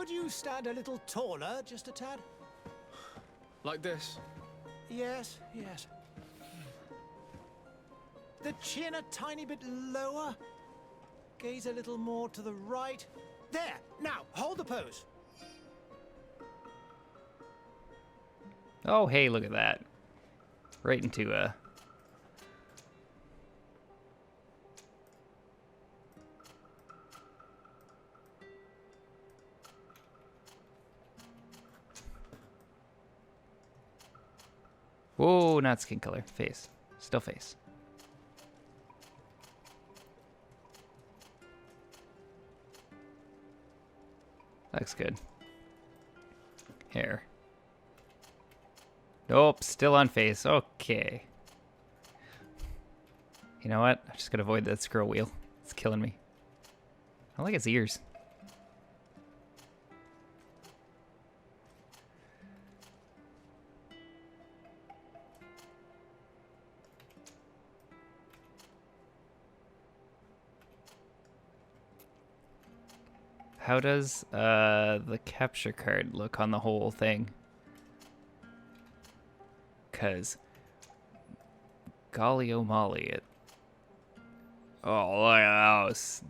Could you stand a little taller, just a tad? Like this? Yes, yes. The chin a tiny bit lower. Gaze a little more to the right. There! Now, hold the pose. Oh, hey, look at that. Right into Whoa, not skin color. Face. Still face. Looks good. Hair. Nope, still on face. Okay. You know what? I'm just gonna avoid that scroll wheel. It's killing me. I like its ears. How does the capture card look on the whole thing? Cause golly oh molly it. Oh, look at those.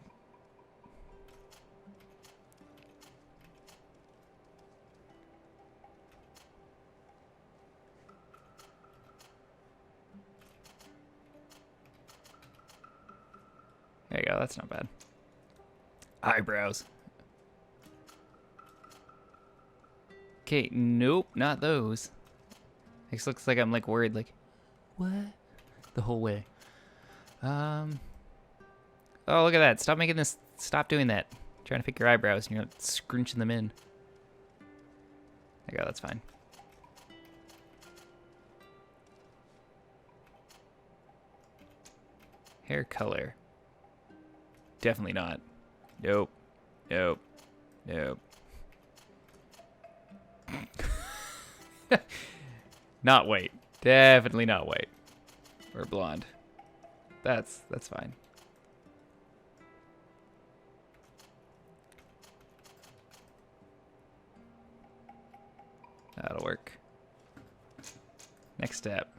There you go, that's not bad. Eyebrows. Okay, nope, not those. This looks like I'm like worried, like, what? The whole way. Oh, look at that. Stop making this, stop doing that. Trying to pick your eyebrows and you're not scrunching them in. There you go, that's fine. Hair color. Definitely not. Nope. Nope. Nope. Not white. Definitely not white. Or blonde. That's fine. That'll work. Next step.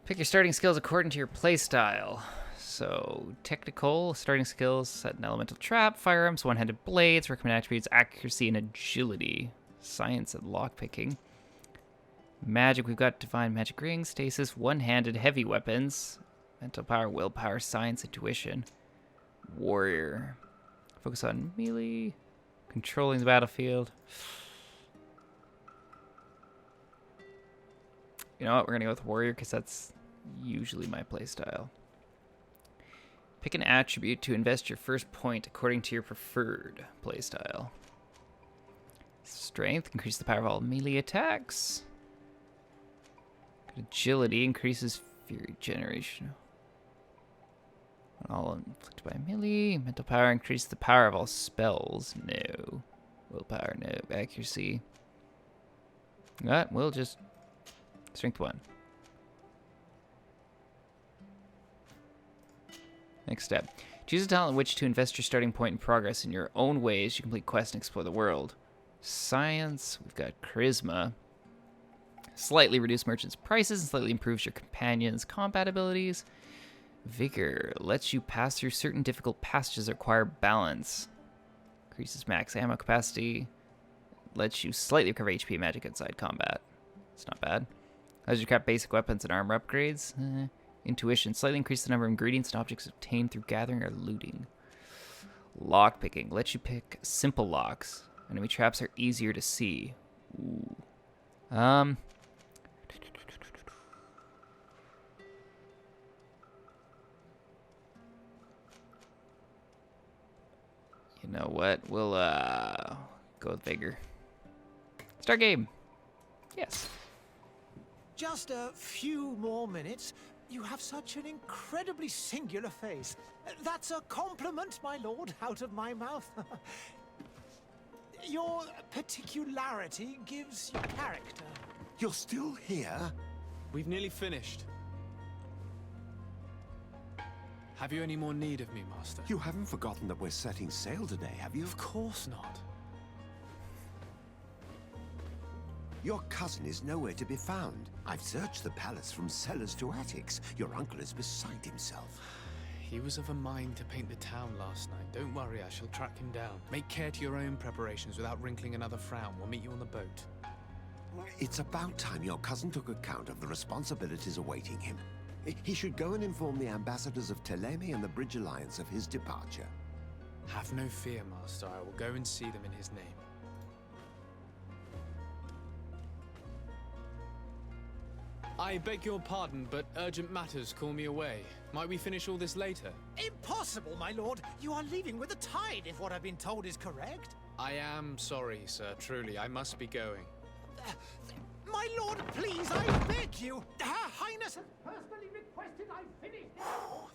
Pick your starting skills according to your playstyle. So, technical, starting skills, set an elemental trap, firearms, one-handed blades, recommend attributes, accuracy, and agility. Science and lockpicking. Magic, we've got divine magic ring, stasis, one-handed heavy weapons, mental power, willpower, science, intuition. Warrior. Focus on melee, controlling the battlefield. You know what, we're going to go with warrior because that's usually my playstyle. Pick an attribute to invest your first point according to your preferred playstyle. Strength, increase the power of all melee attacks. Agility, increases fury generation. All inflicted by melee. Mental power, increase the power of all spells. No. Willpower, no. Accuracy. That will just strength 1. Next step. Choose a talent in which to invest your starting point in progress in your own ways to complete quests and explore the world. Science, we've got charisma. Slightly reduce merchants' prices and slightly improves your companions' combat abilities. Vigor, lets you pass through certain difficult passages that require balance. Increases max ammo capacity. Lets you slightly recover HP and magic outside combat. It's not bad. Allows you to craft basic weapons and armor upgrades. Intuition, slightly increase the number of ingredients and objects obtained through gathering or looting. Lockpicking, lets you pick simple locks. Enemy traps are easier to see. Ooh. You know what? We'll go with vigor. Start game. Yes. Just a few more minutes. You have such an incredibly singular face. That's a compliment, my lord, out of my mouth. Your particularity gives you character. You're still here? We've nearly finished. Have you any more need of me, Master? You haven't forgotten that we're setting sail today, have you? Of course not. Your cousin is nowhere to be found. I've searched the palace from cellars to attics. Your uncle is beside himself. He was of a mind to paint the town last night. Don't worry, I shall track him down. Make care to your own preparations without wrinkling another frown. We'll meet you on the boat. It's about time your cousin took account of the responsibilities awaiting him. He should go and inform the ambassadors of Telemi and the Bridge Alliance of his departure. Have no fear, Master. I will go and see them in his name. I beg your pardon, but urgent matters call me away. Might we finish all this later? Impossible, my lord. You are leaving with the tide, if what I've been told is correct. I am sorry, sir. Truly, I must be going. My lord, please, I beg you. Her Highness has personally requested I finish.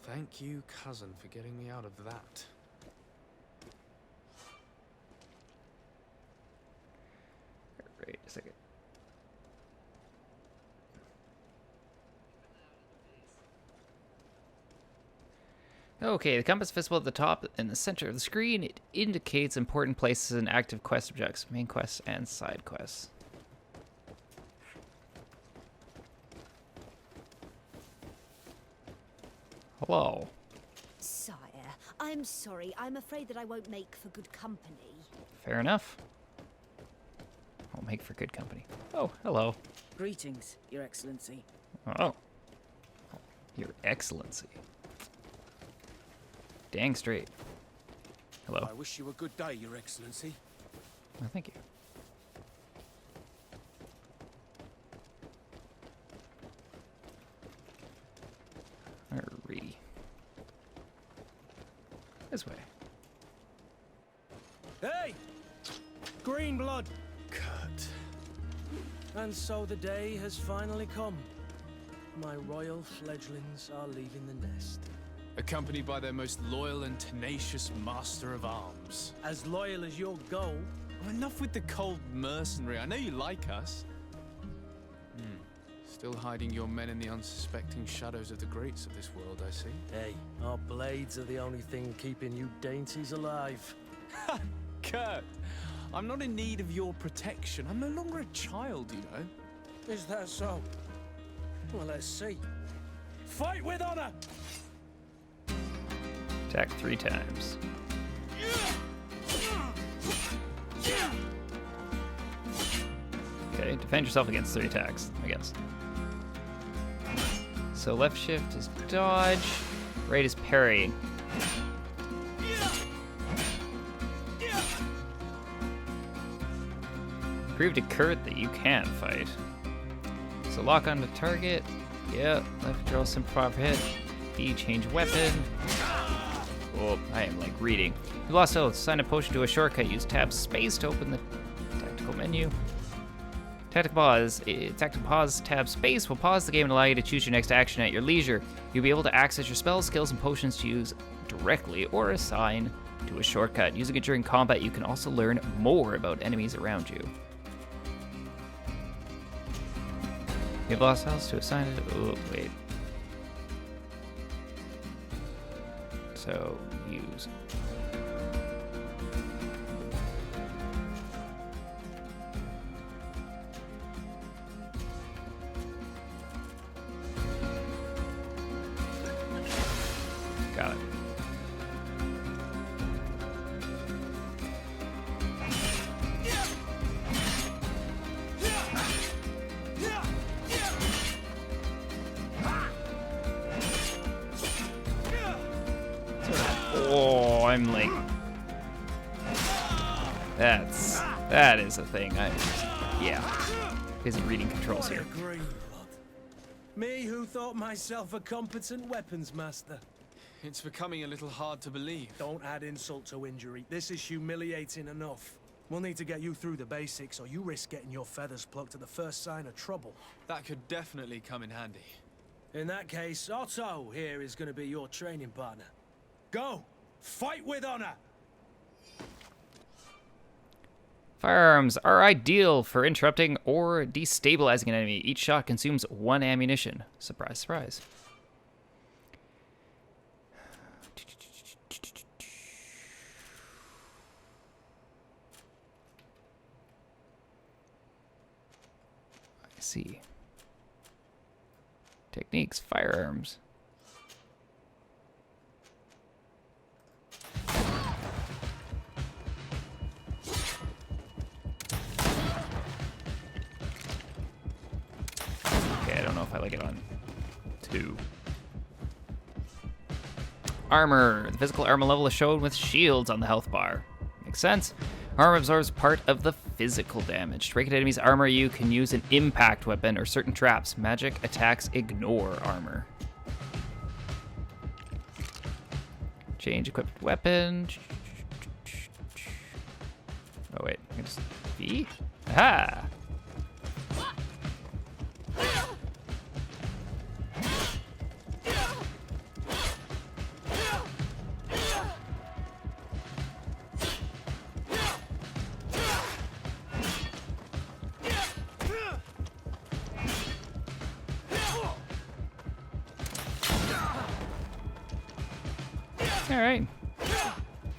Thank you, cousin, for getting me out of that. Wait a second. Okay, the compass visible at the top in the center of the screen. It indicates important places and active quest objects, main quests and side quests. Hello. Sire, I'm sorry. I'm afraid that I won't make for good company. Fair enough. Won't make for good company. Oh, hello. Greetings, Your Excellency. Oh. Your Excellency. Dang straight. Hello. I wish you a good day, Your Excellency. Oh, thank you. Alrighty. This way. Hey! Green blood! Kurt. And so the day has finally come. My royal fledglings are leaving the nest. Accompanied by their most loyal and tenacious master of arms. As loyal as your goal. Oh, enough with the cold mercenary. I know you like us. Still hiding your men in the unsuspecting shadows of the greats of this world, I see. Hey, our blades are the only thing keeping you dainties alive. Kurt, I'm not in need of your protection. I'm no longer a child, you know. Is that so? Well, let's see. Fight with honor! Attack 3 times. Okay, defend yourself against 3 attacks, I guess. So left shift is dodge, right is parry. Prove to Kurt that you can fight. So lock onto target. Yeah, left draw simplify for hit. B change weapon. Oh, I am like reading. You lost health. Assign a potion to a shortcut. Use tab space to open the tactical menu. Tactical pause, tab space will pause the game and allow you to choose your next action at your leisure. You'll be able to access your spells, skills, and potions to use directly or assign to a shortcut. Using it during combat, you can also learn more about enemies around you. You've lost health to assign it. Oh, wait. So, use. Got it. Oh, I'm like... That is a thing. Yeah. Busy reading controls here. Green blood. Me who thought myself a competent weapons master. It's becoming a little hard to believe. Don't add insult to injury. This is humiliating enough. We'll need to get you through the basics, or you risk getting your feathers plucked at the first sign of trouble. That could definitely come in handy. In that case, Otto here is going to be your training partner. Go! Fight with honor! Firearms are ideal for interrupting or destabilizing an enemy. Each shot consumes 1 ammunition. Surprise, surprise. see. Techniques, firearms. Okay, I don't know if I like it on 2. Armor. The physical armor level is shown with shields on the health bar. Makes sense. Armor absorbs part of the physical damage. To break an enemy's armor, you can use an impact weapon or certain traps. Magic attacks ignore armor. Change equipped weapon. Oh wait, I can just V? Aha! Alright.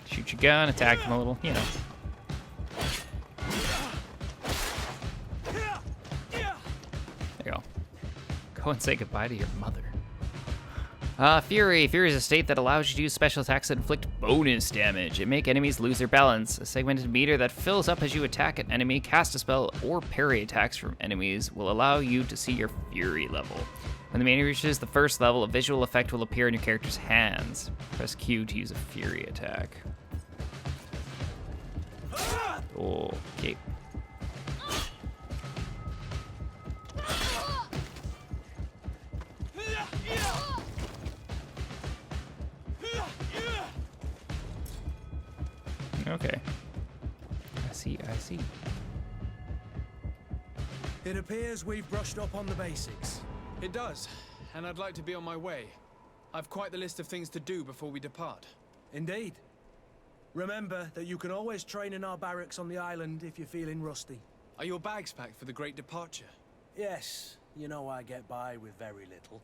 Shoot your gun, attack him a little, you know. There you go. Go and say goodbye to your mother. Fury. Fury is a state that allows you to use special attacks that inflict bonus damage and make enemies lose their balance. A segmented meter that fills up as you attack an enemy, cast a spell, or parry attacks from enemies will allow you to see your Fury level. When the meter reaches the first level, a visual effect will appear in your character's hands. Press Q to use a Fury attack. Okay. Okay. I see. It appears we've brushed up on the basics. It does, and I'd like to be on my way. I've quite the list of things to do before we depart. Indeed. Remember that you can always train in our barracks on the island if you're feeling rusty. Are your bags packed for the great departure? Yes, you know I get by with very little.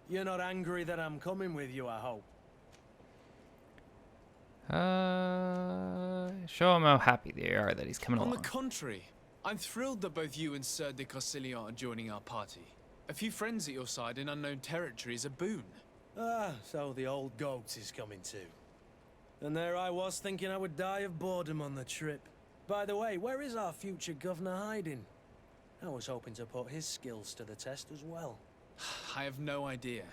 You're not angry that I'm coming with you, I hope. Show him how happy they are that he's coming On along. the contrary, I'm thrilled that both you and Sir de Corsilion are joining our party. A few friends at your side in unknown territory is a boon. Ah, so the old goat is coming too. And there I was thinking I would die of boredom on the trip. By the way, where is our future governor hiding? I was hoping to put his skills to the test as well. I have no idea.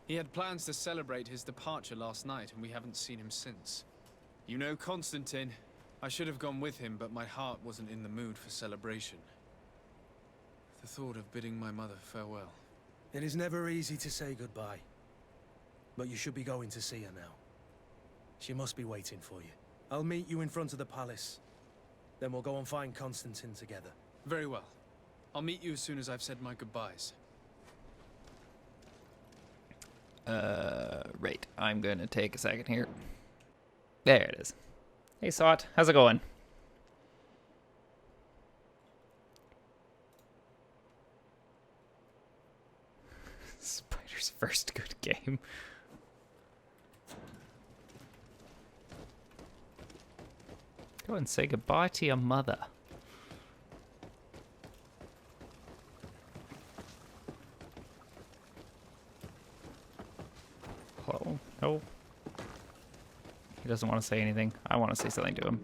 He had plans to celebrate his departure last night, and we haven't seen him since. You know Constantine. I should have gone with him, but my heart wasn't in the mood for celebration. The thought of bidding my mother farewell. It is never easy to say goodbye. But you should be going to see her now. She must be waiting for you. I'll meet you in front of the palace. Then we'll go and find Constantine together. Very well. I'll meet you as soon as I've said my goodbyes. Right. I'm gonna take a second here. There it is. Hey, Sot. How's it going? Spider's first good game. Go and say goodbye to your mother. Hello? No. He doesn't want to say anything. I want to say something to him.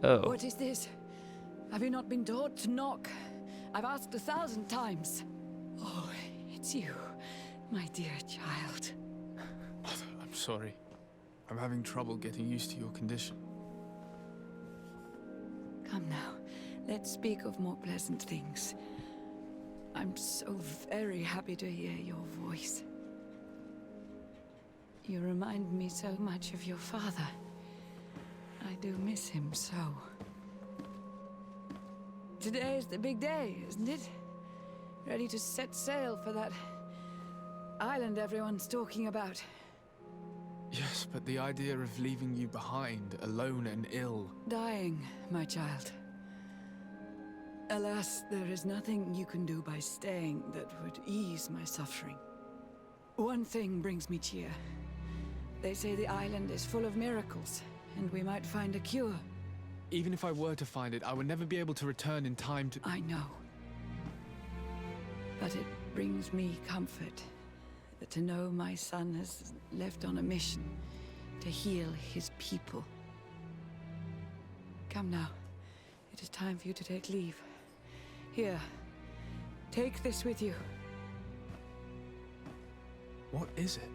Oh. What is this? Have you not been taught to knock? I've asked 1,000 times. Oh, it's you, my dear child. Mother, I'm sorry. I'm having trouble getting used to your condition. Come now, let's speak of more pleasant things. I'm so very happy to hear your voice. You remind me so much of your father. I do miss him so. Today is the big day, isn't it? Ready to set sail for that island everyone's talking about. Yes, but the idea of leaving you behind, alone and ill... Dying, my child. Alas, there is nothing you can do by staying that would ease my suffering. One thing brings me cheer. They say the island is full of miracles, and we might find a cure. Even if I were to find it, I would never be able to return in time to... I know. But it brings me comfort to know my son has left on a mission to heal his people. Come now. It is time for you to take leave. Here, take this with you. What is it?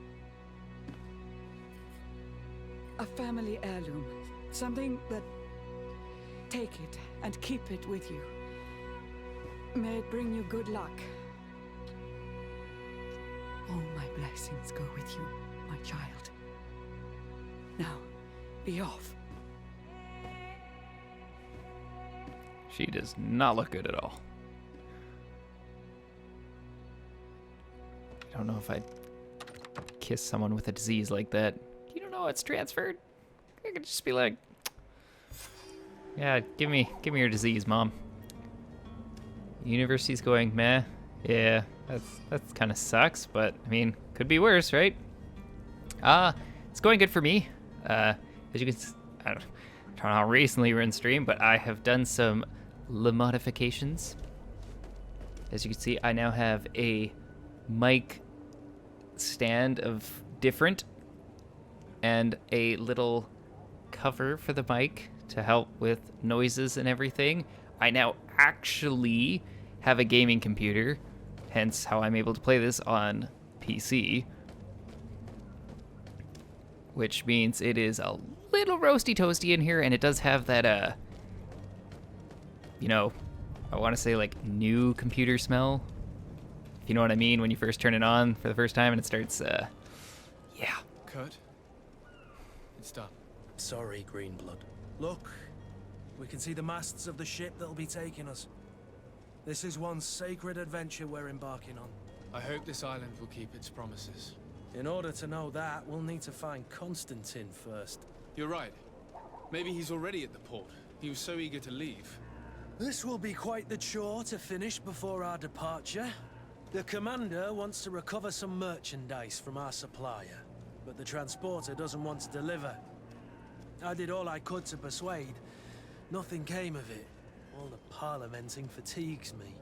A family heirloom. Something that... Take it and keep it with you. May it bring you good luck. All my blessings go with you, my child. Now, be off. She does not look good at all. I don't know if I'd kiss someone with a disease like that. You don't know it's transferred? I could just be like, yeah, give me your disease, Mom. University's going meh. Yeah, that's kind of sucks, but I mean, could be worse, right? It's going good for me. As you can, I don't know how recently we're in stream, but I have done some modifications. As you can see, I now have a mic stand of different and a little cover for the mic to help with noises and everything. I now actually have a gaming computer, hence how I'm able to play this on PC, which means it is a little roasty toasty in here, and it does have that you know, I want to say like new computer smell, if you know what I mean, when you first turn it on for the first time and it starts yeah. Kurt? It's done. Sorry, Greenblood. Look, we can see the masts of the ship that'll be taking us. This is one sacred adventure we're embarking on. I hope this island will keep its promises. In order to know that, we'll need to find Constantine first. You're right. Maybe he's already at the port. He was so eager to leave. This will be quite the chore to finish before our departure. The commander wants to recover some merchandise from our supplier, but the transporter doesn't want to deliver. I did all I could to persuade. Nothing came of it. All the parliamenting fatigues me.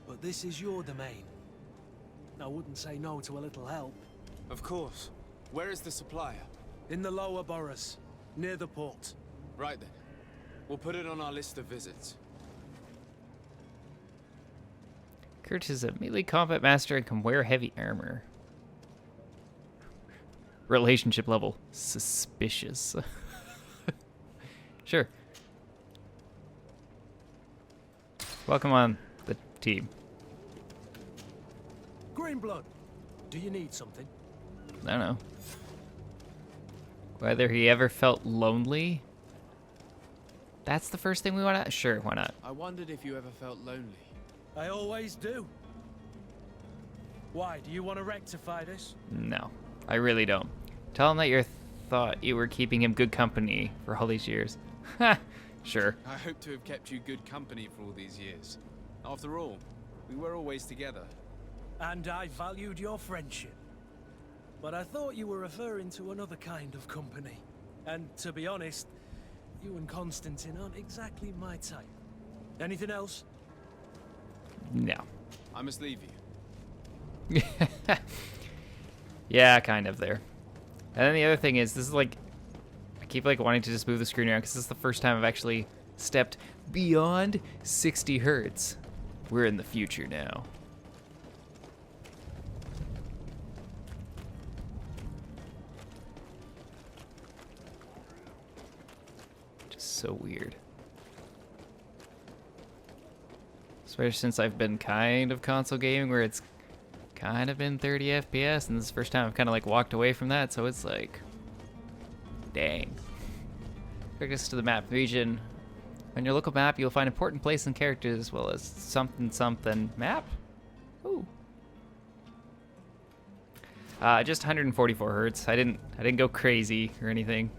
But this is your domain. I wouldn't say no to a little help. Of course. Where is the supplier? In the lower boroughs, near the port. Right then. We'll put it on our list of visits. Kurt is a melee combat master and can wear heavy armor. Relationship level suspicious. Sure. Welcome on the team. Greenblood, do you need something? I don't know. Whether he ever felt lonely? That's the first thing we want to... Sure, why not? I wondered if you ever felt lonely. I always do. Why, do you want to rectify this? No, I really don't. Tell him that you thought you were keeping him good company for all these years. Ha! Sure. I hope to have kept you good company for all these years. After all, we were always together. And I valued your friendship. But I thought you were referring to another kind of company. And to be honest, you and Constantine aren't exactly my type. Anything else? No. I must leave you. Yeah, kind of there. And then the other thing is, this is like, I keep like wanting to just move the screen around because this is the first time I've actually stepped beyond 60 hertz. We're in the future now. Just so weird. Especially since I've been kind of console gaming where it's kind of been 30 FPS, and this is the first time I've kind of like walked away from that, so it's like, dang. Take us to the map region. On your local map, you'll find important places and characters as well as something map. Ooh. Just 144 hertz. I didn't go crazy or anything.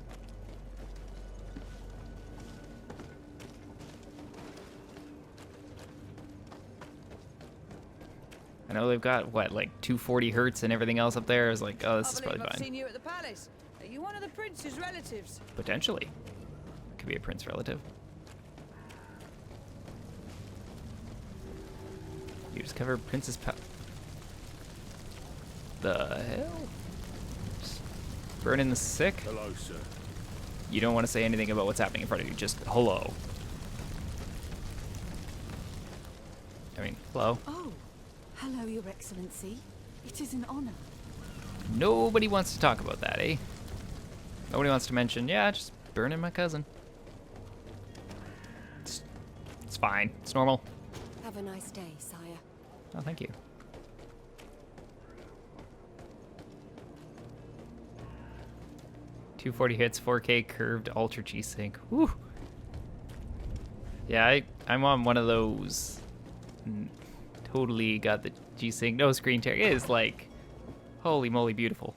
I know they've got what, like 240 hertz and everything else up there. I was like, oh, this is probably I've fine. seen you at the palace. Are you one of the prince's relatives? Potentially. Could be a prince relative. You discover Princess The hell? Just burning the sick? Hello, sir. You don't want to say anything about what's happening in front of you, just hello. I mean, hello? Oh, hello, Your Excellency. It is an honor. Nobody wants to talk about that, eh? Nobody wants to mention, yeah, just burning my cousin. It's fine. It's normal. Have a nice day, sire. Oh, thank you. .240 hits, 4K curved ultra G-Sync. Woo! Yeah, I'm on one of those. Totally got the G-Sync. No screen tear. It is like, holy moly, beautiful.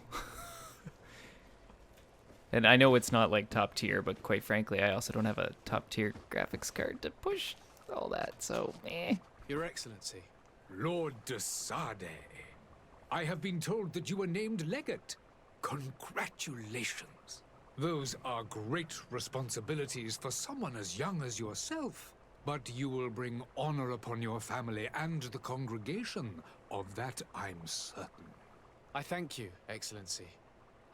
And I know it's not like top tier, but quite frankly, I also don't have a top tier graphics card to push all that, so eh. Your Excellency. Lord de Sade, I have been told that you were named legate. Congratulations. Those are great responsibilities for someone as young as yourself. But you will bring honor upon your family and the congregation. Of that, I'm certain. I thank you, Excellency.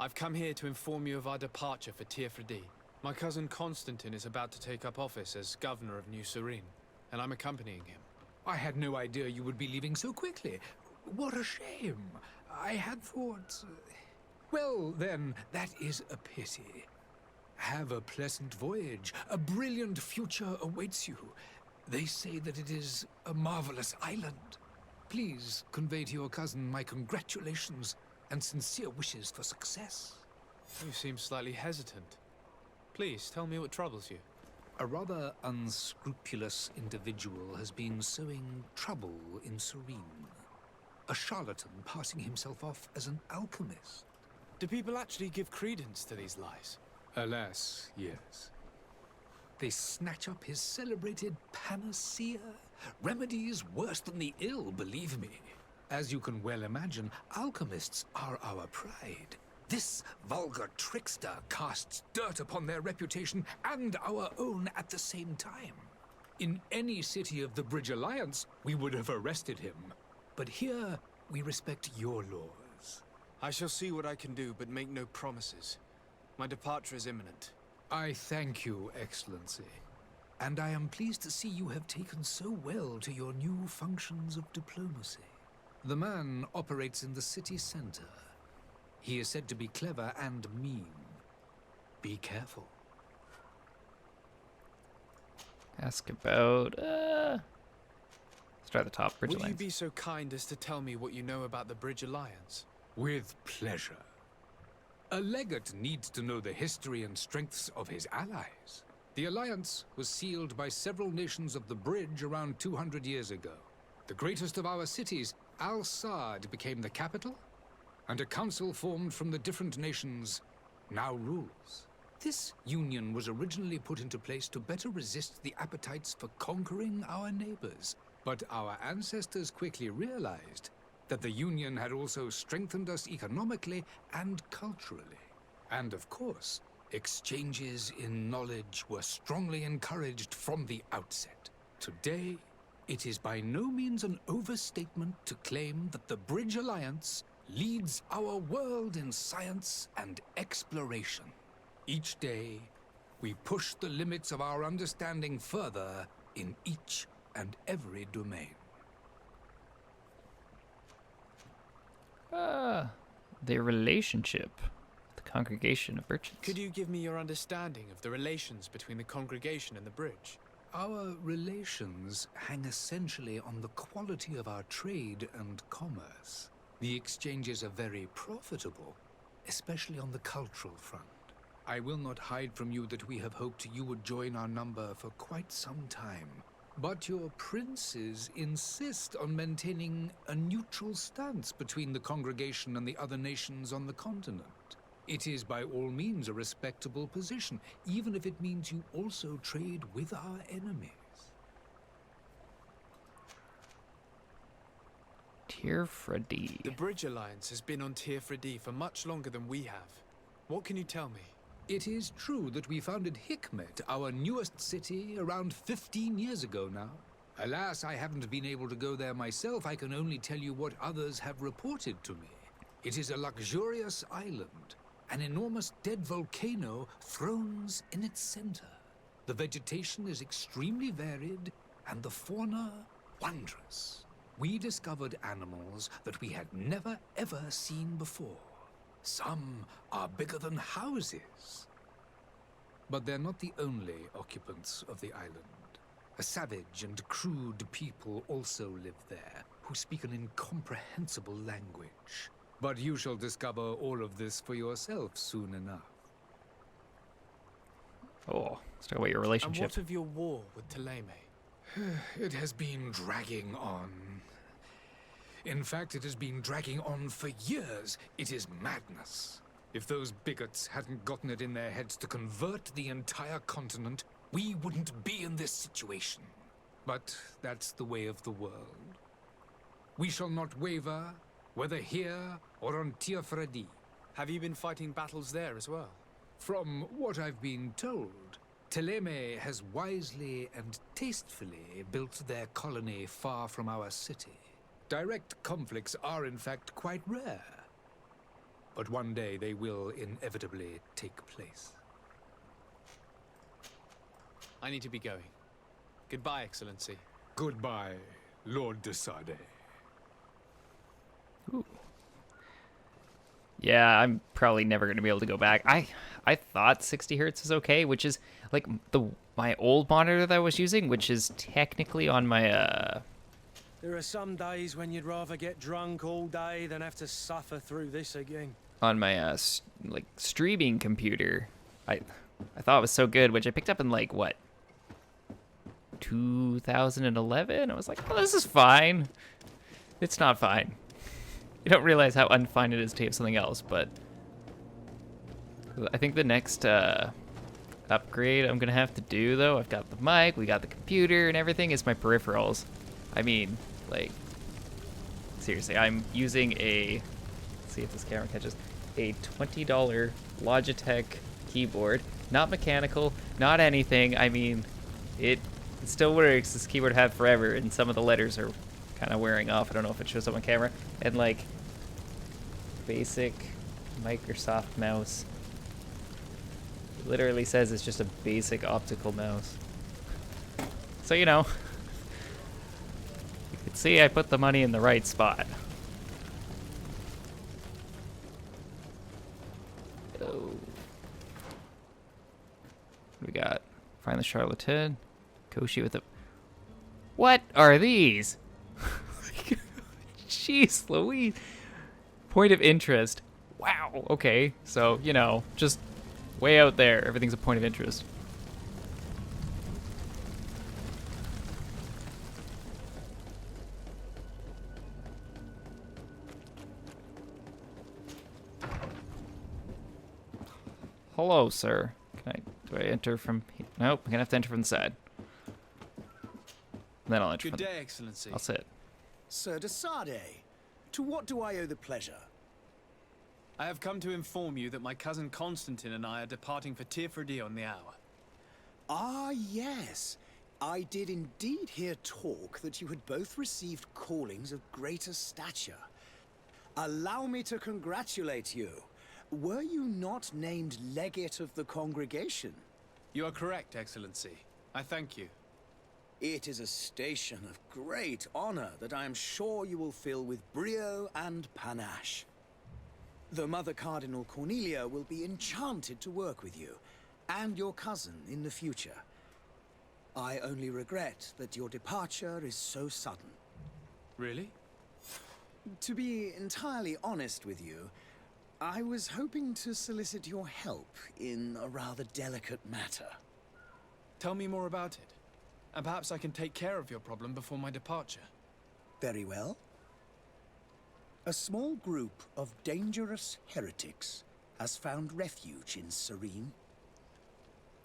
I've come here to inform you of our departure for Tirfredi. My cousin Constantine is about to take up office as governor of New Serene, and I'm accompanying him. I had no idea you would be leaving so quickly. What a shame. I had thought... Well, then, that is a pity. Have a pleasant voyage. A brilliant future awaits you. They say that it is a marvelous island. Please convey to your cousin my congratulations and sincere wishes for success. You seem slightly hesitant. Please, tell me what troubles you. A rather unscrupulous individual has been sowing trouble in Serene. A charlatan passing himself off as an alchemist. Do people actually give credence to these lies? Alas, yes. They snatch up his celebrated panacea. Remedies worse than the ill, believe me. As you can well imagine, alchemists are our pride. This vulgar trickster casts dirt upon their reputation and our own at the same time. In any city of the Bridge Alliance, we would have arrested him. But here, we respect your laws. I shall see what I can do, but make no promises. My departure is imminent. I thank you, Excellency. And I am pleased to see you have taken so well to your new functions of diplomacy. The man operates in the city center. He is said to be clever and mean. Be careful. Ask about, let's try the top Bridge Will you Alliance. be so kind as to tell me what you know about the Bridge Alliance? With pleasure. A legate needs to know the history and strengths of his allies. The alliance was sealed by several nations of the Bridge around 200 years ago. The greatest of our cities, Al-Sad, became the capital, and a council formed from the different nations now rules. This union was originally put into place to better resist the appetites for conquering our neighbors, but our ancestors quickly realized that the union had also strengthened us economically and culturally. And of course, exchanges in knowledge were strongly encouraged from the outset. Today, it is by no means an overstatement to claim that the Bridge Alliance leads our world in science and exploration. Each day, we push the limits of our understanding further in each and every domain. Their relationship. The congregation of merchants. Could you give me your understanding of the relations between the congregation and the bridge? Our relations hang essentially on the quality of our trade and commerce. The exchanges are very profitable, especially on the cultural front. I will not hide from you that we have hoped you would join our number for quite some time. But your princes insist on maintaining a neutral stance between the congregation and the other nations on the continent. It is by all means a respectable position, even if it means you also trade with our enemies. Tirfredi. The Bridge Alliance has been on Tirfredi for much longer than we have. What can you tell me? It is true that we founded Hikmet, our newest city, around 15 years ago now. Alas, I haven't been able to go there myself. I can only tell you what others have reported to me. It is a luxurious island. An enormous dead volcano thrones in its center. The vegetation is extremely varied, and the fauna wondrous. We discovered animals that we had never ever seen before. Some are bigger than houses. But they're not the only occupants of the island. A savage and crude people also live there, who speak an incomprehensible language. But you shall discover all of this for yourself soon enough. Oh, let's talk about your And relationship. what of your war with Thélème? It has been dragging on. In fact, it has been dragging on for years. It is madness. If those bigots hadn't gotten it in their heads to convert the entire continent, we wouldn't be in this situation. But that's the way of the world. We shall not waver, whether here or on Tiafredi. Have you been fighting battles there as well? From what I've been told, Thélème has wisely and tastefully built their colony far from our city. Direct conflicts are in fact quite rare. But one day they will inevitably take place. I need to be going. Goodbye, Excellency. Goodbye, Lord de Sade. Ooh. Yeah, I'm probably never going to be able to go back. I thought 60 hertz was okay, which is like my old monitor that I was using, which is technically on my There are some days when you'd rather get drunk all day than have to suffer through this again. on my like streaming computer. I thought it was so good, which I picked up in like what, 2011. I was like, oh, this is fine. It's not fine. You don't realize how unfine it is to have something else, but I think the next upgrade I'm gonna have to do, though, I've got the mic, we got the computer and everything, is my peripherals. I mean, like, seriously, I'm using a, let's see if this camera catches, a $20 Logitech keyboard, not mechanical, not anything. I mean, it still works. This keyboard had forever, and some of the letters are kind of wearing off. I don't know if it shows up on camera. And like, basic Microsoft mouse. It literally says it's just a basic optical mouse. So, you know, you can see I put the money in the right spot. Oh. What do we got? Find the charlatan. Koshi with a... What are these? Jeez Louise. Point of interest. Wow. Okay. So, you know, just way out there. Everything's a point of interest. Hello, sir. Do I enter from here? Nope, I'm gonna have to enter from the side. Then I'll enter Good from day, Excellency. I'll sit. Sir de Sade, to what do I owe the pleasure? I have come to inform you that my cousin Constantine and I are departing for Tiafredi on the hour. Ah, yes. I did indeed hear talk that you had both received callings of greater stature. Allow me to congratulate you. Were you not named legate of the congregation? You are correct, Excellency. I thank you. It is a station of great honor that I am sure you will fill with brio and panache. The Mother Cardinal Cornelia will be enchanted to work with you, and your cousin in the future. I only regret that your departure is so sudden. Really? To be entirely honest with you, I was hoping to solicit your help in a rather delicate matter. Tell me more about it, and perhaps I can take care of your problem before my departure. Very well. A small group of dangerous heretics has found refuge in Serene.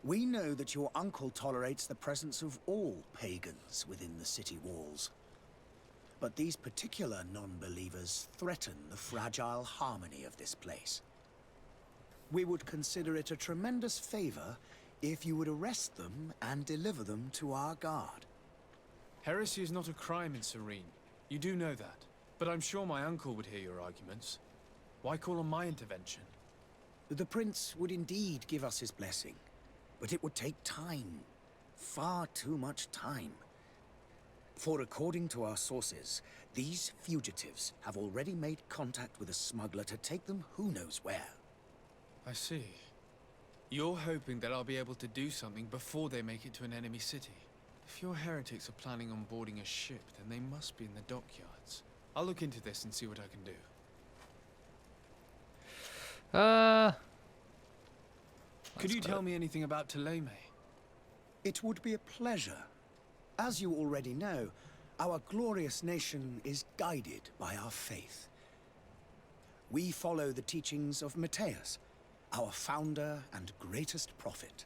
We know that your uncle tolerates the presence of all pagans within the city walls. But these particular non-believers threaten the fragile harmony of this place. We would consider it a tremendous favor if you would arrest them and deliver them to our guard. Heresy is not a crime in Serene. You do know that. But I'm sure my uncle would hear your arguments. Why call on my intervention? The Prince would indeed give us his blessing, but it would take time. Far too much time. For according to our sources, these fugitives have already made contact with a smuggler to take them who knows where. I see. You're hoping that I'll be able to do something before they make it to an enemy city. If your heretics are planning on boarding a ship, then they must be in the dockyards. I'll look into this and see what I can do. Could you tell me anything about Thélème? It would be a pleasure. As you already know, our glorious nation is guided by our faith. We follow the teachings of Matthias, our founder and greatest prophet,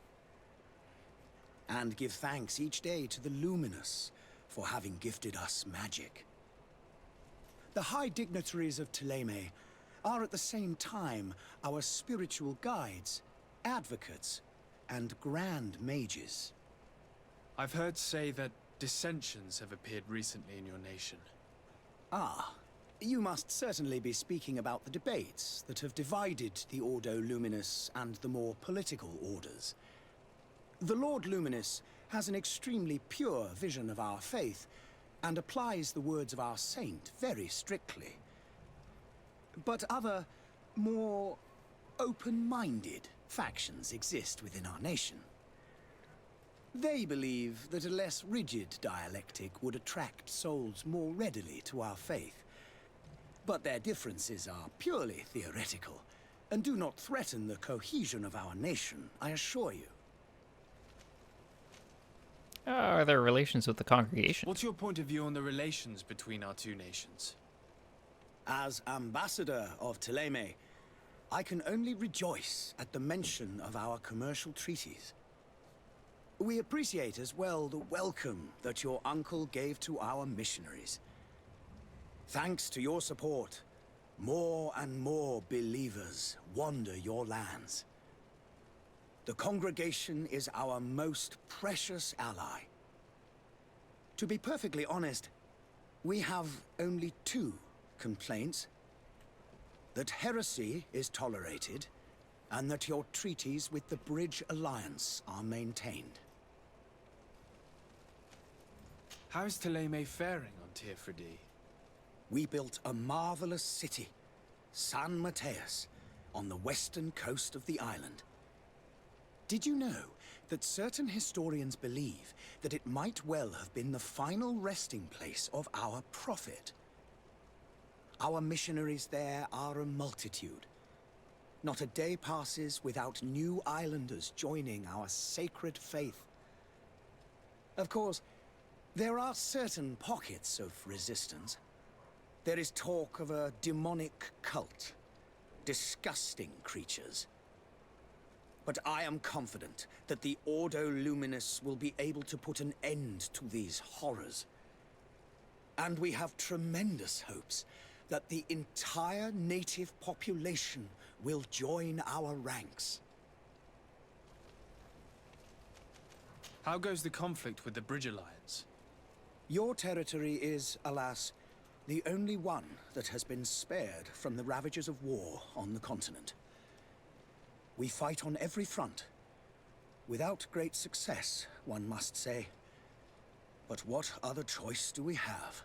and give thanks each day to the Luminous for having gifted us magic. The high dignitaries of Thélème are at the same time our spiritual guides, advocates, and grand mages. I've heard say that dissensions have appeared recently in your nation. Ah, you must certainly be speaking about the debates that have divided the Ordo Luminous and the more political orders. The Lord Luminous has an extremely pure vision of our faith and applies the words of our saint very strictly. But other, more open-minded factions exist within our nation. They believe that a less rigid dialectic would attract souls more readily to our faith. But their differences are purely theoretical, and do not threaten the cohesion of our nation, I assure you. Are there relations with the congregation? What's your point of view on the relations between our two nations? As ambassador of Thélème, I can only rejoice at the mention of our commercial treaties. We appreciate as well the welcome that your uncle gave to our missionaries. Thanks to your support, more and more believers wander your lands. The congregation is our most precious ally. To be perfectly honest, we have only two complaints: that heresy is tolerated, and that your treaties with the Bridge Alliance are maintained. How is Thélème faring on Tirfredi? We built a marvelous city, San Matthias, on the western coast of the island. Did you know that certain historians believe that it might well have been the final resting place of our prophet? Our missionaries there are a multitude. Not a day passes without new islanders joining our sacred faith. Of course, there are certain pockets of resistance. There is talk of a demonic cult, disgusting creatures. But I am confident that the Ordo Luminous will be able to put an end to these horrors. And we have tremendous hopes that the entire native population will join our ranks. How goes the conflict with the Bridge Alliance? Your territory is, alas, the only one that has been spared from the ravages of war on the continent. We fight on every front. Without great success, one must say. But what other choice do we have?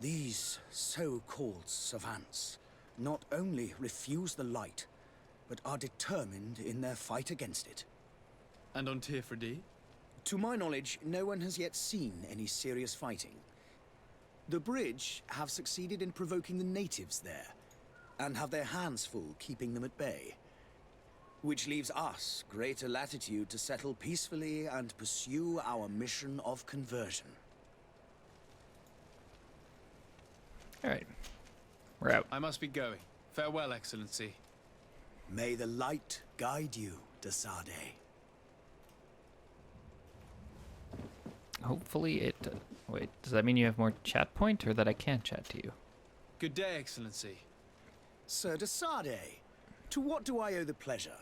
These so-called savants not only refuse the light, but are determined in their fight against it. And on Tirfredi? To my knowledge, no one has yet seen any serious fighting. The Bridge have succeeded in provoking the natives there, and have their hands full keeping them at bay. Which leaves us greater latitude to settle peacefully and pursue our mission of conversion. Alright. We're out. I must be going. Farewell, Excellency. May the light guide you, de Sade. Hopefully it... wait, does that mean you have more chat point, or that I can't chat to you? Good day, Excellency. Sir de Sade, to what do I owe the pleasure?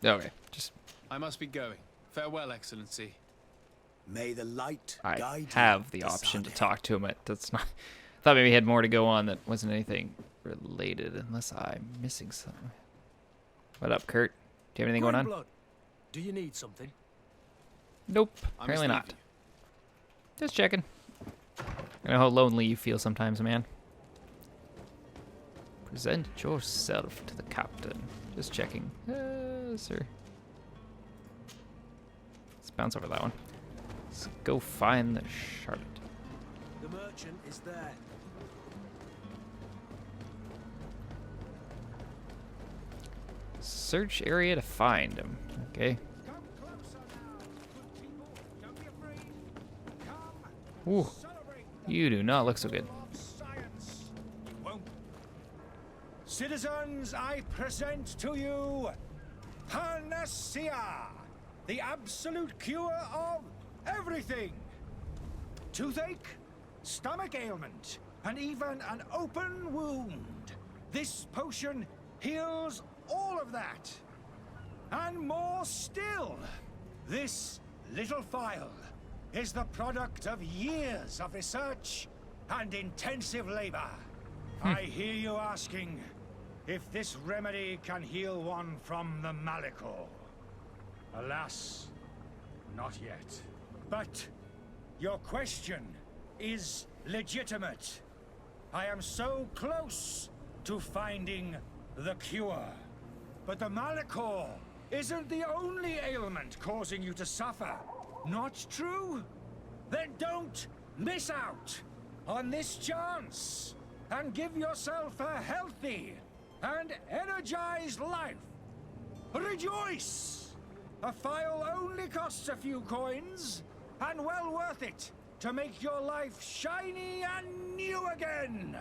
Okay, just... I must be going. Farewell, Excellency. May the light I guide have you, the option to Kasane. talk to him. That's not. I thought maybe he had more to go on that wasn't anything related, unless I'm missing something. What up, Kurt? Do you have anything going on? Blood, do you need something? Nope, I apparently must not. leave Just checking. I know how lonely you feel sometimes, man. Present yourself to the captain. Just checking. Sir. Let's bounce over that one. Let's go find the Charlotte. The merchant is there. Search area to find him. Okay. Come closer now, good people. Don't be afraid. Come. Ooh, Celebrate you do not look so good. of science. You won't. Citizens, I present to you Panacea, the absolute cure of everything. Toothache, stomach ailment, and even an open wound. This potion heals all of that. And more still, this little phial is the product of years of research and intensive labor. I hear you asking if this remedy can heal one from the Malachor. Alas, not yet. But your question is legitimate. I am so close to finding the cure. But the Malachor isn't the only ailment causing you to suffer. Not true? Then don't miss out on this chance and give yourself a healthy and energized life. Rejoice! A phial only costs a few coins, and well worth it to make your life shiny and new again.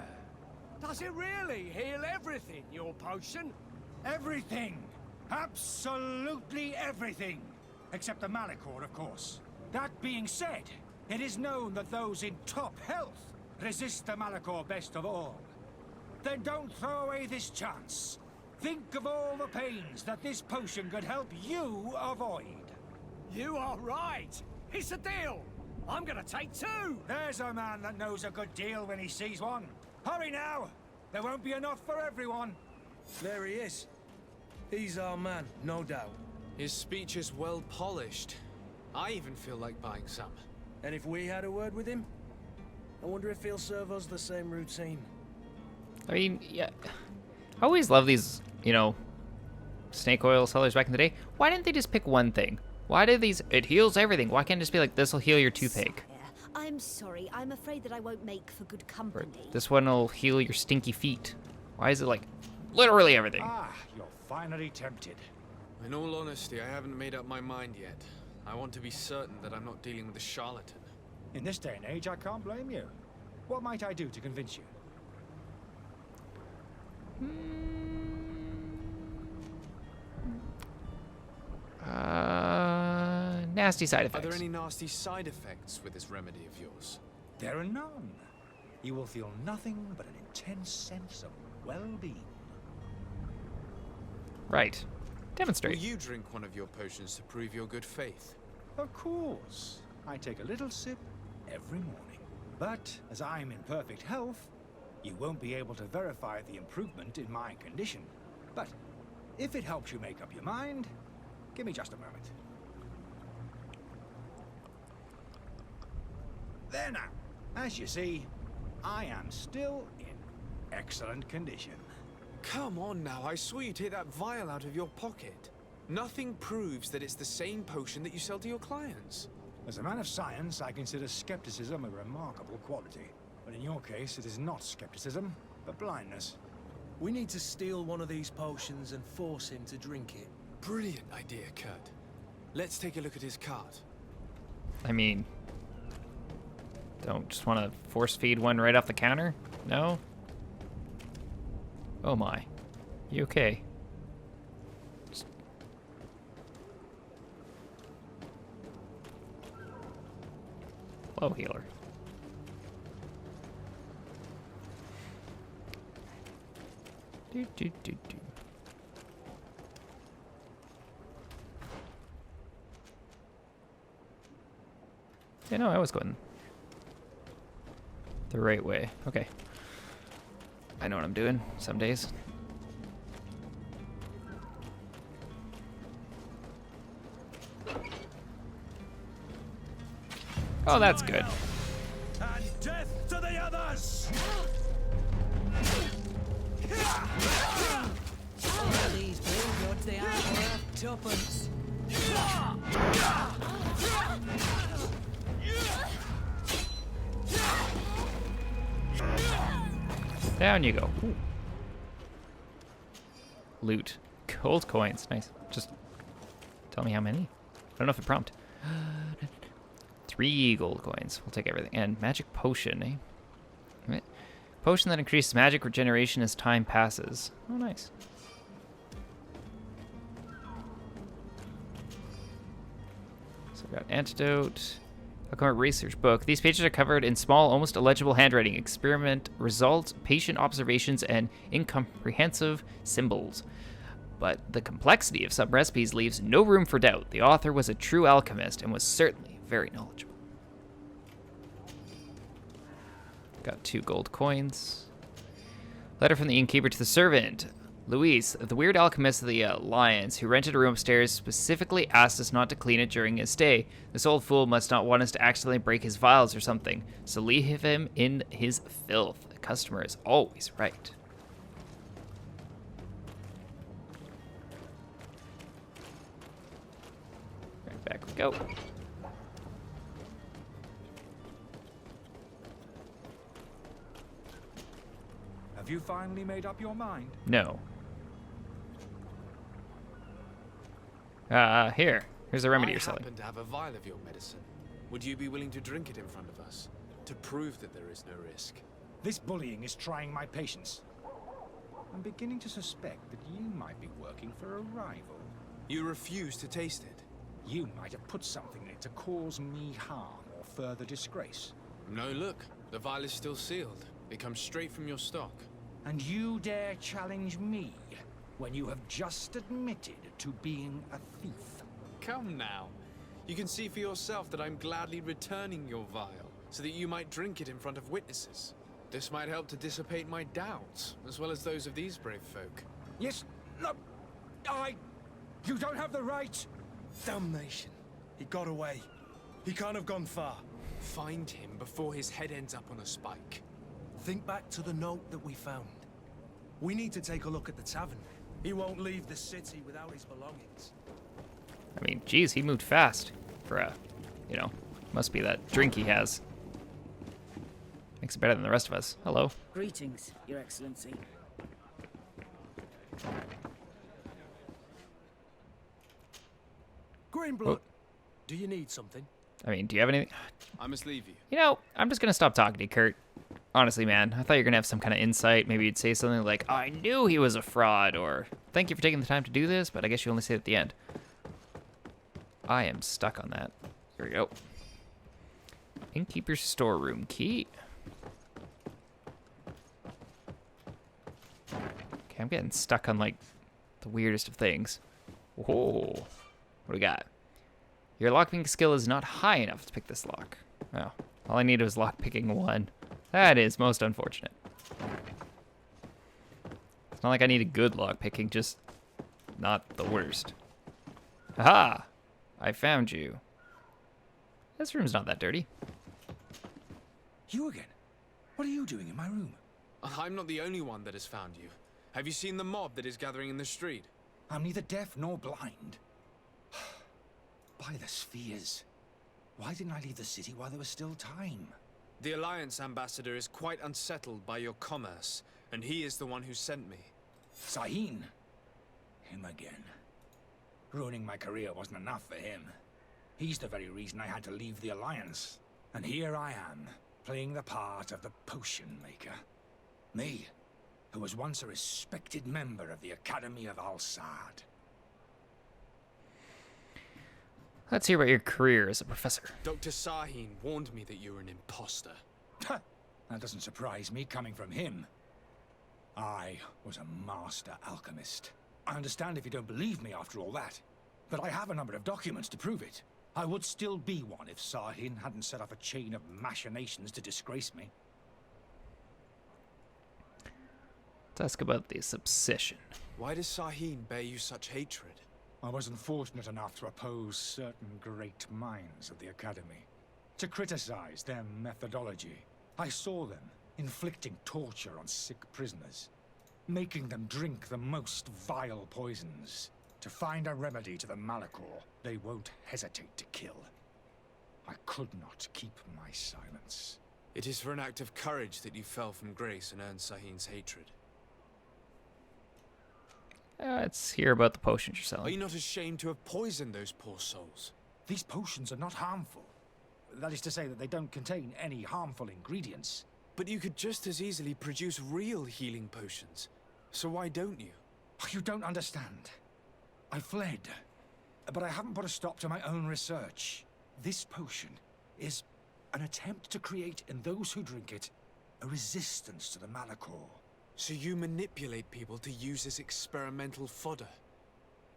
Does it really heal everything, your potion? Everything. Absolutely everything. Except the Malachor, of course. That being said, it is known that those in top health resist the Malachor best of all. Then don't throw away this chance. Think of all the pains that this potion could help you avoid. You are right. It's a deal. I'm gonna take two. There's a man that knows a good deal when he sees one. Hurry now. There won't be enough for everyone. There he is. He's our man, no doubt. His speech is well polished. I even feel like buying some. And if we had a word with him, I wonder if he'll serve us the same routine. I mean, yeah. I always love these, you know, snake oil sellers back in the day. Why didn't they just pick one thing? Why do these, it heals everything. Why can't it just be like, this will heal your toothache? I'm sorry. I'm afraid that I won't make for good Or company. this one will heal your stinky feet. Why is it like, literally everything? Ah, you're finally tempted. In all honesty, I haven't made up my mind yet. I want to be certain that I'm not dealing with a charlatan. In this day and age, I can't blame you. What might I do to convince you? Nasty side Are effects. there any nasty side effects with this remedy of yours? There are none. You will feel nothing but an intense sense of well-being. Right. Demonstrate. Will you drink one of your potions to prove your good faith? Of course. I take a little sip every morning. But as I'm in perfect health, you won't be able to verify the improvement in my condition. But if it helps you make up your mind, give me just a moment. There now. As you see, I am still in excellent condition. Come on now, I saw you take that vial out of your pocket. Nothing proves that it's the same potion that you sell to your clients. As a man of science, I consider skepticism a remarkable quality. But in your case, it is not skepticism, but blindness. We need to steal one of these potions and force him to drink it. Brilliant idea, Kurt. Let's take a look at his cart. I mean, don't just want to force feed one right off the counter? No? Oh my. You okay? Low healer. Do, do, do, do. Yeah, no, I was going the right way. Okay. I know what I'm doing some days. Oh, that's good. And death to the others! These blue gods, they aren't worth tuppence. Down you go. Ooh. Loot. Gold coins. Nice. Just tell me how many. I don't know if it prompt. 3 gold coins. We'll take everything. And magic potion, eh? Right. Potion that increases magic regeneration as time passes. Oh, nice. So we got antidote. Alchemy research book. These pages are covered in small, almost illegible handwriting. Experiment results, patient observations, and incomprehensive symbols. But the complexity of some recipes leaves no room for doubt. The author was a true alchemist and was certainly very knowledgeable. Got 2 gold coins. Letter from the innkeeper to the servant. Luis, the weird alchemist of the Alliance, who rented a room upstairs, specifically asked us not to clean it during his stay. This old fool must not want us to accidentally break his vials or something, so leave him in his filth. The customer is always right. Right, back we go. Have you finally made up your mind? No. Here's a remedy you're selling. I happen to have a vial of your medicine. Would you be willing to drink it in front of us, to prove that there is no risk? This bullying is trying my patience. I'm beginning to suspect that you might be working for a rival. You refuse to taste it. You might have put something in it to cause me harm or further disgrace. No, look. The vial is still sealed. It comes straight from your stock. And you dare challenge me when you have just admitted to being a thief? Come now. You can see for yourself that I'm gladly returning your vial, so that you might drink it in front of witnesses. This might help to dissipate my doubts, as well as those of these brave folk. Yes, look, you don't have the right. Damnation. He got away. He can't have gone far. Find him before his head ends up on a spike. Think back to the note that we found. We need to take a look at the tavern. He won't leave the city without his belongings. I mean, geez, he moved fast for a, must be that drink he has. Makes it better than the rest of us. Hello. Greetings, Your Excellency. Greenblood, do you need something? I mean, do you have anything? I must leave you. You know, I'm just gonna stop talking to you, Kurt. Honestly, man, I thought you were gonna have some kind of insight. Maybe you'd say something like, I knew he was a fraud, or thank you for taking the time to do this, but I guess you only say it at the end. I am stuck on that. Here we go. Innkeeper's storeroom key. Okay, I'm getting stuck on, like, the weirdest of things. Whoa. What do we got? Your lockpicking skill is not high enough to pick this lock. Oh, all I needed was lockpicking 1. That is most unfortunate. It's not like I needed good lockpicking, just not the worst. Aha! I found you. This room's not that dirty. You again? What are you doing in my room? I'm not the only one that has found you. Have you seen the mob that is gathering in the street? I'm neither deaf nor blind. By the spheres. Why didn't I leave the city while there was still time? The Alliance ambassador is quite unsettled by your commerce, and he is the one who sent me. Sahin. Him again. Ruining my career wasn't enough for him. He's the very reason I had to leave the Alliance. And here I am, playing the part of the potion maker. Me, who was once a respected member of the Academy of Al-Sad. Let's hear about your career as a professor. Dr. Sahin warned me that you were an imposter. That doesn't surprise me, coming from him. I was a master alchemist. I understand if you don't believe me after all that, but I have a number of documents to prove it. I would still be one if Sahin hadn't set off a chain of machinations to disgrace me. Let's ask about this obsession. Why does Sahin bear you such hatred? I was unfortunate enough to oppose certain great minds of the Academy, to criticize their methodology. I saw them inflicting torture on sick prisoners, making them drink the most vile poisons. To find a remedy to the Malachor, they won't hesitate to kill. I could not keep my silence. It is for an act of courage that you fell from grace and earned Sahin's hatred. Let's hear about the potions you're selling. Are you not ashamed to have poisoned those poor souls? These potions are not harmful. That is to say that they don't contain any harmful ingredients. But you could just as easily produce real healing potions. So why don't you? You don't understand. I fled, but I haven't put a stop to my own research. This potion is an attempt to create in those who drink it a resistance to the Malachor. So you manipulate people to use as experimental fodder?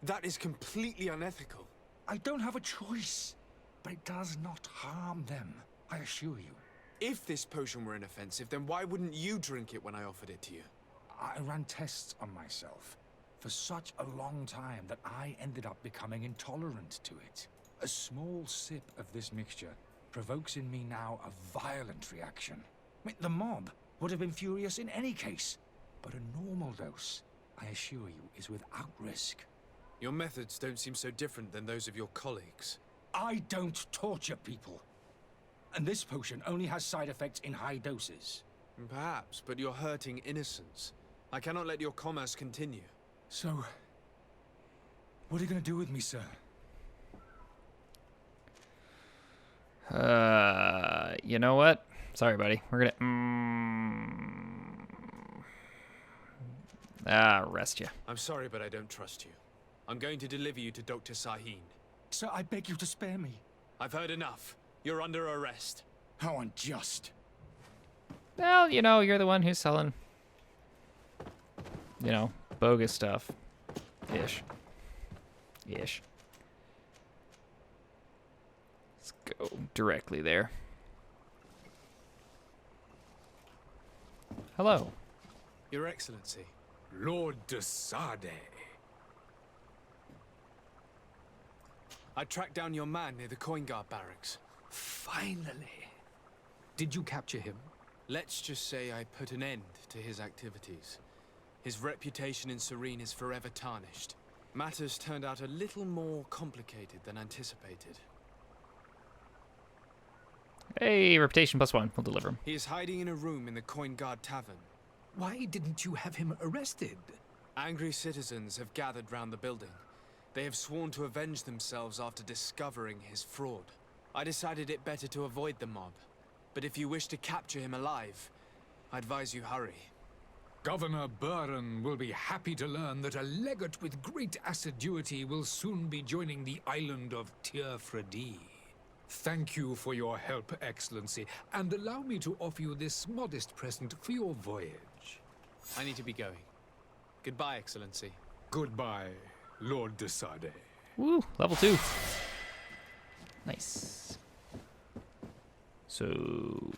That is completely unethical. I don't have a choice, but it does not harm them, I assure you. If this potion were inoffensive, then why wouldn't you drink it when I offered it to you? I ran tests on myself for such a long time that I ended up becoming intolerant to it. A small sip of this mixture provokes in me now a violent reaction. I mean, the mob would have been furious in any case, but a normal dose, I assure you, is without risk. Your methods don't seem so different than those of your colleagues. I don't torture people. And this potion only has side effects in high doses. Perhaps, but you're hurting innocents. I cannot let your commerce continue. So, what are you going to do with me, sir? You know what? Sorry, buddy. We're gonna arrest you. I'm sorry, but I don't trust you. I'm going to deliver you to Dr. Sahin. Sir, I beg you to spare me. I've heard enough. You're under arrest. How unjust. Well, you know, you're the one who's selling, you know, bogus stuff. Ish. Let's go directly there. Hello. Your Excellency. Lord de Sade. I tracked down your man near the Coin Guard barracks. Finally. Did you capture him? Let's just say I put an end to his activities. His reputation in Serene is forever tarnished. Matters turned out a little more complicated than anticipated. Hey, reputation +1. We'll deliver him. He is hiding in a room in the Coin Guard Tavern. Why didn't you have him arrested? Angry citizens have gathered round the building. They have sworn to avenge themselves after discovering his fraud. I decided it better to avoid the mob. But if you wish to capture him alive, I advise you hurry. Governor Buren will be happy to learn that a legate with great assiduity will soon be joining the island of Tir-Fredi. Thank you for your help, Excellency, and allow me to offer you this modest present for your voyage. I need to be going. Goodbye, Excellency. Goodbye, Lord de Sade. Woo, level 2. Nice. So...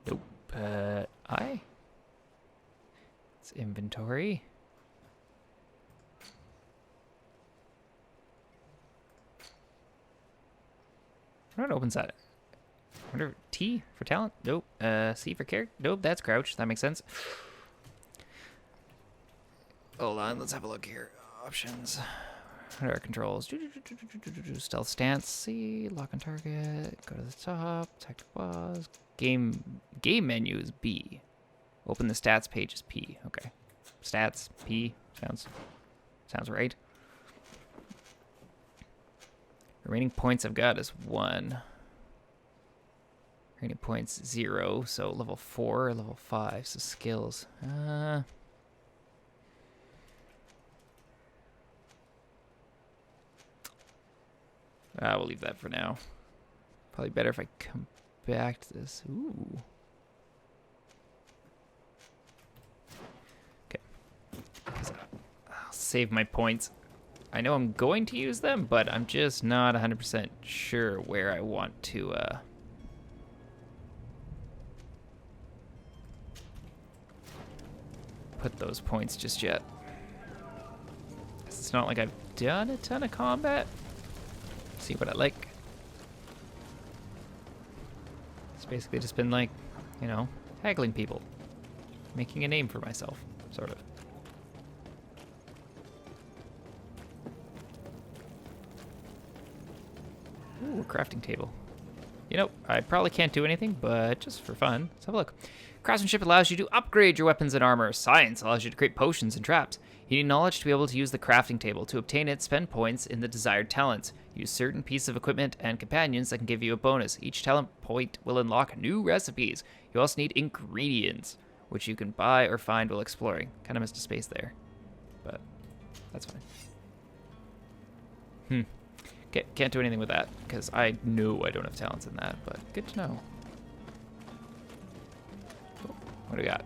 Nope. It's inventory. What opens that? I wonder, T for talent? Nope. C for character? Nope, that's crouch. That makes sense. Hold on, let's have a look here. Options. What are our controls? Stealth stance, C. Lock on target. Go to the top. Tactic pause. Game menu is B. Open the stats page is P. Okay. Stats, P. Sounds right. Remaining points I've got is 1. Remaining points 0. So level 4, level 5. So skills. We'll leave that for now. Probably better if I come back to this. Ooh. Okay. save my points. I know I'm going to use them, but I'm just not 100% sure where I want to put those points just yet. It's not like I've done a ton of combat. See what I like. It's basically just been like, you know, haggling people. Making a name for myself, sort of. Ooh, a crafting table. You know, I probably can't do anything, but just for fun, let's have a look. Craftsmanship allows you to upgrade your weapons and armor. Science allows you to create potions and traps. You need knowledge to be able to use the crafting table. To obtain it, spend points in the desired talents. Use certain pieces of equipment and companions that can give you a bonus. Each talent point will unlock new recipes. You also need ingredients, which you can buy or find while exploring. Kind of missed a space there, but that's fine. Can't do anything with that, because I know I don't have talents in that, but good to know. What do we got?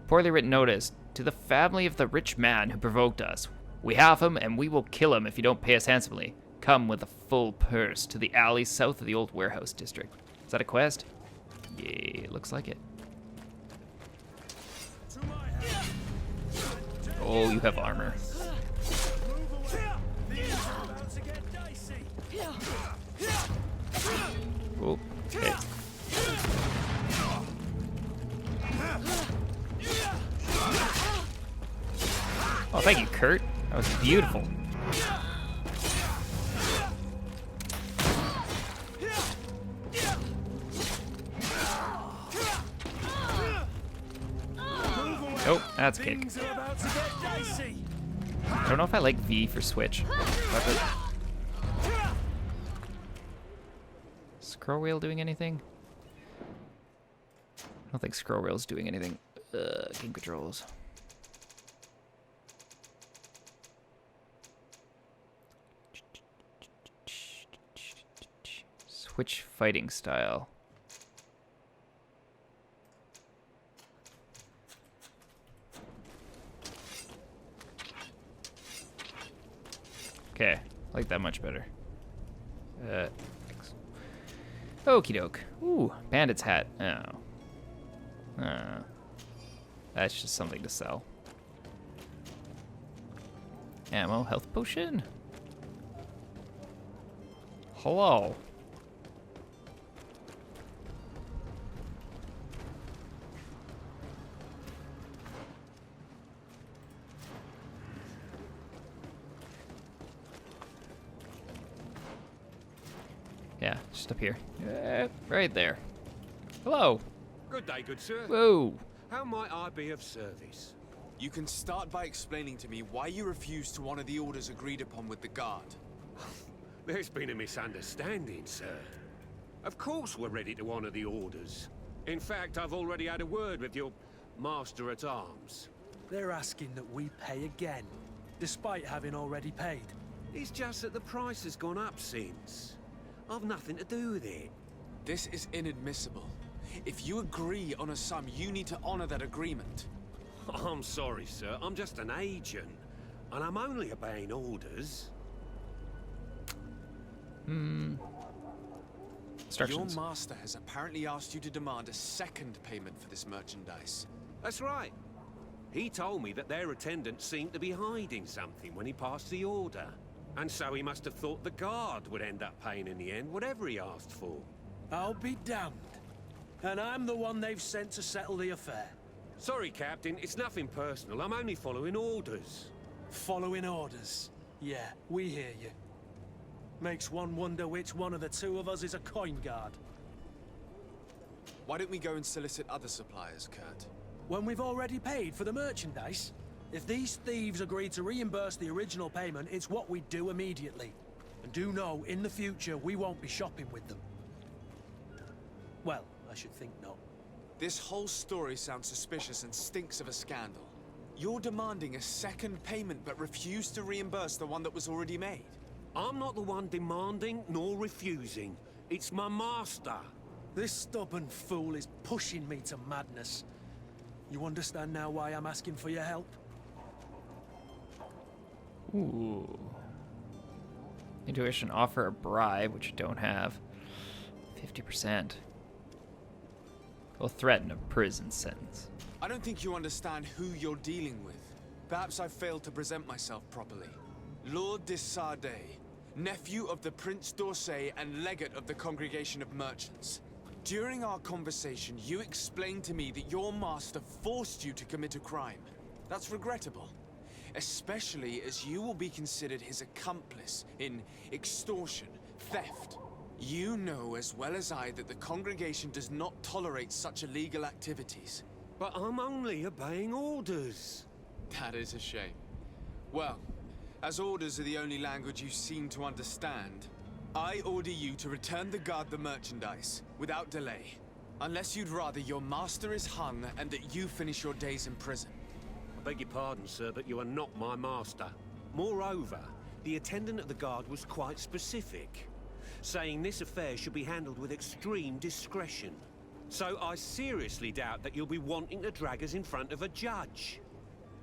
Poorly written notice. To the family of the rich man who provoked us. We have him, and we will kill him if you don't pay us handsomely. Come with a full purse to the alley south of the old warehouse district. Is that a quest? Yeah, it looks like it. Oh, you have armor. Oh, okay. Oh, thank you, Kurt. That was beautiful. Oh, that's a kick. I don't know if I like V for switch. Scroll wheel doing anything? I don't think scroll wheel's doing anything. Game controls. Switch fighting style. Okay, I like that much better. Okie doke. Ooh, bandit's hat. Oh. That's just something to sell. Ammo, health potion. Hello. Yeah, just up here. Right there. Hello. Good day, good sir. Whoa. How might I be of service? You can start by explaining to me why you refused to honor the orders agreed upon with the guard. There's been a misunderstanding, sir. Of course we're ready to honor the orders. In fact, I've already had a word with your master-at-arms. They're asking that we pay again, despite having already paid. It's just that the price has gone up since. I've nothing to do with it. This is inadmissible. If you agree on a sum, you need to honor that agreement. I'm sorry, sir. I'm just an agent. And I'm only obeying orders. Instructions. Your master has apparently asked you to demand a second payment for this merchandise. That's right. He told me that their attendant seemed to be hiding something when he passed the order. And so he must have thought the guard would end up paying in the end, whatever he asked for. I'll be damned. And I'm the one they've sent to settle the affair. Sorry, Captain. It's nothing personal. I'm only following orders. Following orders? Yeah, we hear you. Makes one wonder which one of the two of us is a coin guard. Why don't we go and solicit other suppliers, Kurt? When we've already paid for the merchandise? If these thieves agree to reimburse the original payment, it's what we do immediately. And do know, in the future, we won't be shopping with them. Well, I should think not. This whole story sounds suspicious and stinks of a scandal. You're demanding a second payment but refuse to reimburse the one that was already made. I'm not the one demanding nor refusing. It's my master. This stubborn fool is pushing me to madness. You understand now why I'm asking for your help? Ooh. Intuition, offer a bribe, which you don't have. 50%. Will threaten a prison sentence. I don't think you understand who you're dealing with. Perhaps I failed to present myself properly. Lord de Sardet, nephew of the Prince d'Orsay and legate of the Congregation of Merchants. During our conversation, you explained to me that your master forced you to commit a crime. That's regrettable, especially as you will be considered his accomplice in extortion, theft. You know as well as I that the Congregation does not tolerate such illegal activities. But I'm only obeying orders. That is a shame. Well, as orders are the only language you seem to understand, I order you to return the guard the merchandise, without delay. Unless you'd rather your master is hung and that you finish your days in prison. I beg your pardon, sir, but you are not my master. Moreover, the attendant of the guard was quite specific, saying this affair should be handled with extreme discretion. So I seriously doubt that you'll be wanting to drag us in front of a judge.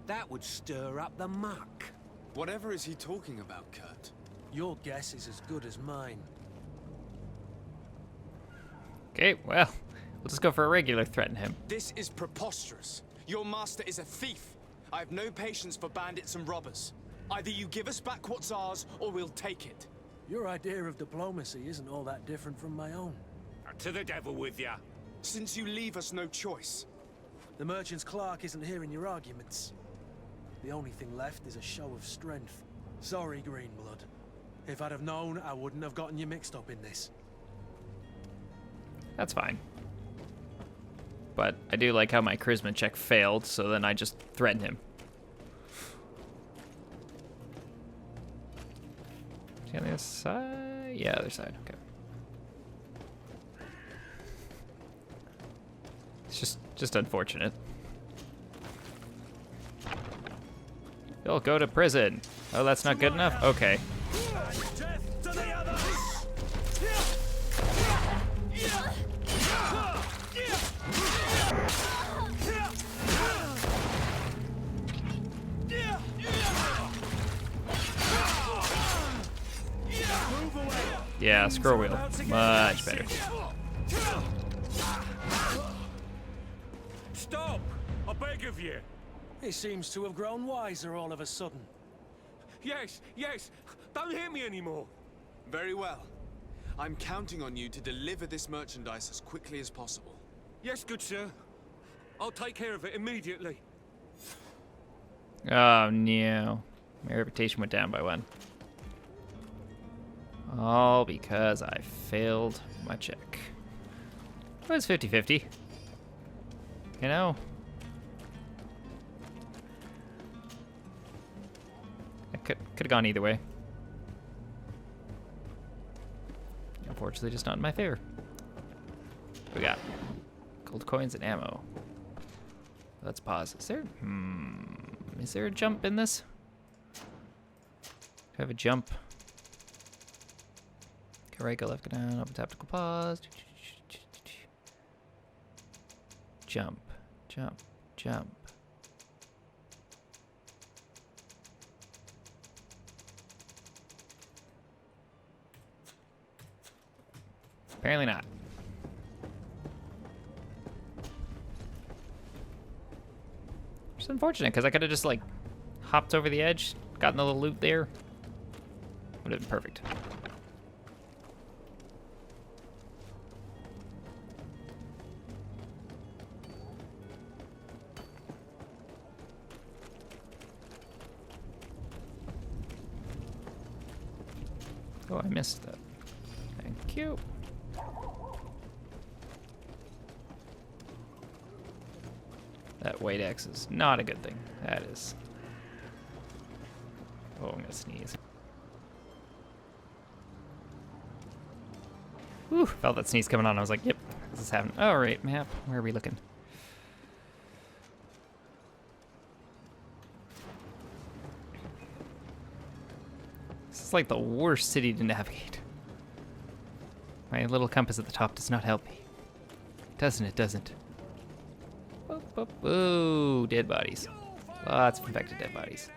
That would stir up the muck. Whatever is he talking about, Kurt? Your guess is as good as mine. Okay, well, we'll just go for a regular threaten him. This is preposterous. Your master is a thief. I have no patience for bandits and robbers. Either you give us back what's ours, or we'll take it. Your idea of diplomacy isn't all that different from my own. To the devil with ya. Since you leave us no choice. The merchant's clerk isn't hearing your arguments. The only thing left is a show of strength. Sorry, Greenblood. If I'd have known, I wouldn't have gotten you mixed up in this. That's fine. But I do like how my charisma check failed, so then I just threaten him. Is he on the other side? Yeah, other side. Okay. It's just unfortunate. You'll go to prison. Oh, that's not good enough? Okay. Yeah, scroll wheel. Much better. Stop! I beg of you. He seems to have grown wiser all of a sudden. Yes, yes. Don't hit me anymore. Very well. I'm counting on you to deliver this merchandise as quickly as possible. Yes, good sir. I'll take care of it immediately. Oh, no. My reputation went down by 1. All because I failed my check. It was 50-50. You know? It could have gone either way. Unfortunately, just not in my favor. What we got? Gold coins and ammo. Let's pause. Is there a jump in this? Do I have a jump? Go right, go left, go down, open tactical pause. Jump, jump, jump. Apparently not. It's unfortunate, because I could have just, like, hopped over the edge, gotten a little loot there. Would have been perfect. Oh, I missed that. Thank you. That white X is not a good thing. That is. Oh, I'm gonna sneeze. Whew, felt that sneeze coming on. I was like, yep, this is happening. All right, map. Where are we looking? This is like the worst city to navigate. My little compass at the top does not help me. Doesn't it? Doesn't. Boop, boop, ooh, dead bodies. Lots of infected dead bodies.